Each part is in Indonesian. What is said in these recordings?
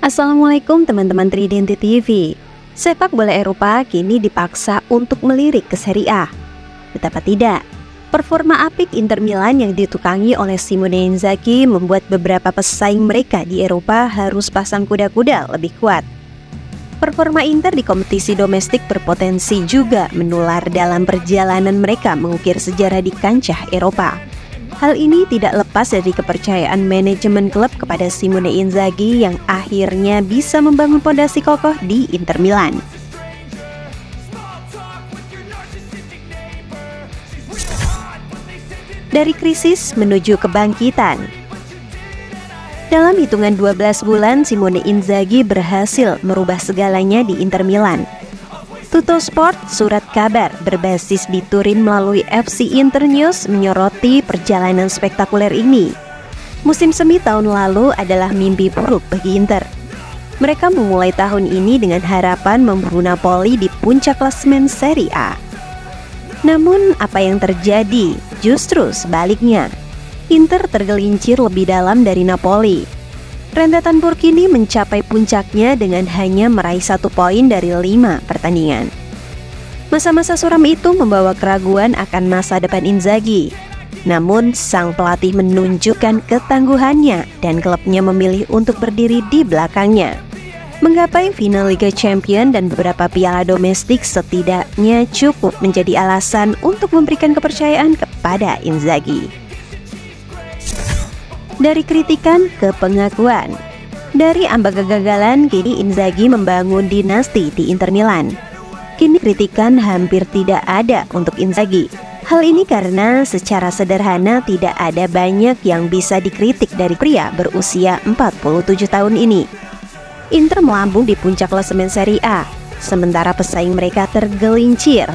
Assalamualaikum teman-teman Tridenti TV. Sepak bola Eropa kini dipaksa untuk melirik ke Serie A. Betapa tidak, performa apik Inter Milan yang ditukangi oleh Simone Inzaghi membuat beberapa pesaing mereka di Eropa harus pasang kuda-kuda lebih kuat. Performa Inter di kompetisi domestik berpotensi juga menular dalam perjalanan mereka mengukir sejarah di kancah Eropa. Hal ini tidak lepas dari kepercayaan manajemen klub kepada Simone Inzaghi yang akhirnya bisa membangun fondasi kokoh di Inter Milan. Dari krisis menuju kebangkitan. Dalam hitungan 12 bulan, Simone Inzaghi berhasil merubah segalanya di Inter Milan. Tuttosport, surat kabar berbasis di Turin melalui FC Internews, menyoroti perjalanan spektakuler ini. Musim semi tahun lalu adalah mimpi buruk bagi Inter. Mereka memulai tahun ini dengan harapan memburu Napoli di puncak klasemen Serie A. Namun apa yang terjadi? Justru sebaliknya. Inter tergelincir lebih dalam dari Napoli. Rentetan buruk ini mencapai puncaknya dengan hanya meraih 1 poin dari 5 pertandingan. Masa-masa suram itu membawa keraguan akan masa depan Inzaghi. Namun sang pelatih menunjukkan ketangguhannya dan klubnya memilih untuk berdiri di belakangnya. Menggapai final Liga Champions dan beberapa piala domestik setidaknya cukup menjadi alasan untuk memberikan kepercayaan kepada Inzaghi. Dari kritikan ke pengakuan. Dari ambang kegagalan, kini Inzaghi membangun dinasti di Inter Milan. Kini kritikan hampir tidak ada untuk Inzaghi. Hal ini karena secara sederhana tidak ada banyak yang bisa dikritik dari pria berusia 47 tahun ini. Inter melambung di puncak klasemen Serie A, sementara pesaing mereka tergelincir.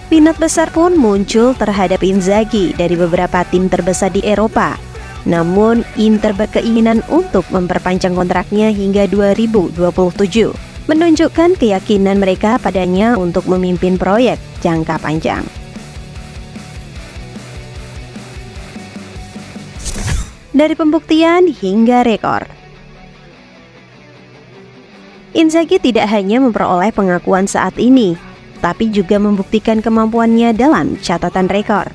Minat besar pun muncul terhadap Inzaghi dari beberapa tim terbesar di Eropa. Namun Inter berkeinginan untuk memperpanjang kontraknya hingga 2027, menunjukkan keyakinan mereka padanya untuk memimpin proyek jangka panjang. Dari pembuktian hingga rekor. Inzaghi tidak hanya memperoleh pengakuan saat ini, tapi juga membuktikan kemampuannya dalam catatan rekor.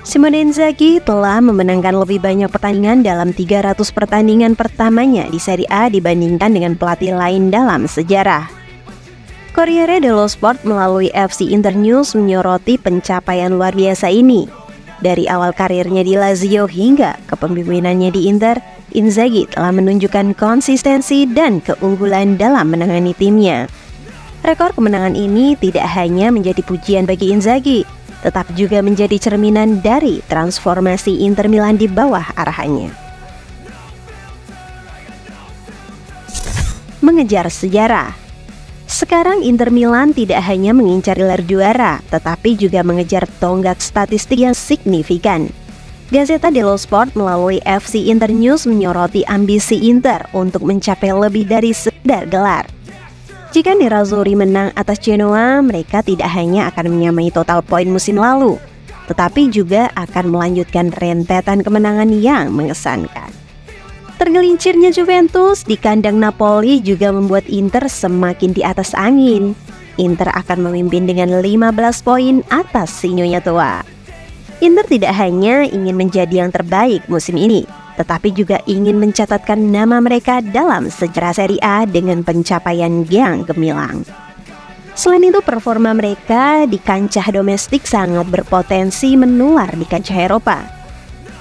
Simone Inzaghi telah memenangkan lebih banyak pertandingan dalam 300 pertandingan pertamanya di Serie A dibandingkan dengan pelatih lain dalam sejarah. Corriere dello Sport melalui FC Internews menyoroti pencapaian luar biasa ini. Dari awal karirnya di Lazio hingga kepemimpinannya di Inter, Inzaghi telah menunjukkan konsistensi dan keunggulan dalam menangani timnya. Rekor kemenangan ini tidak hanya menjadi pujian bagi Inzaghi, tetapi juga menjadi cerminan dari transformasi Inter Milan di bawah arahannya. Mengejar sejarah. Sekarang Inter Milan tidak hanya mengincar gelar juara, tetapi juga mengejar tonggak statistik yang signifikan. Gazzetta dello Sport melalui FC Internews menyoroti ambisi Inter untuk mencapai lebih dari sekedar gelar. Jika Nerazzurri menang atas Genoa, mereka tidak hanya akan menyamai total poin musim lalu, tetapi juga akan melanjutkan rentetan kemenangan yang mengesankan. Tergelincirnya Juventus di kandang Napoli juga membuat Inter semakin di atas angin. Inter akan memimpin dengan 15 poin atas si Nyonya tua. Inter tidak hanya ingin menjadi yang terbaik musim ini, tetapi juga ingin mencatatkan nama mereka dalam sejarah Serie A dengan pencapaian yang gemilang. Selain itu, performa mereka di kancah domestik sangat berpotensi menular di kancah Eropa.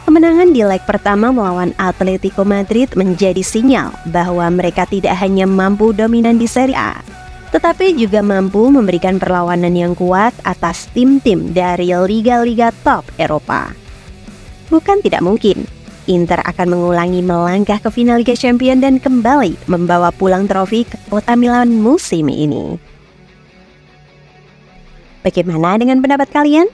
Kemenangan di leg pertama melawan Atletico Madrid menjadi sinyal bahwa mereka tidak hanya mampu dominan di Serie A, tetapi juga mampu memberikan perlawanan yang kuat atas tim-tim dari liga-liga top Eropa. Bukan tidak mungkin Inter akan mengulangi melangkah ke final Liga Champions dan kembali membawa pulang trofi ke kota Milan musim ini. Bagaimana dengan pendapat kalian?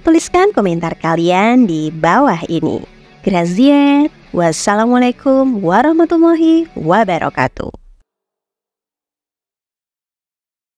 Tuliskan komentar kalian di bawah ini. Grazie, wassalamualaikum warahmatullahi wabarakatuh.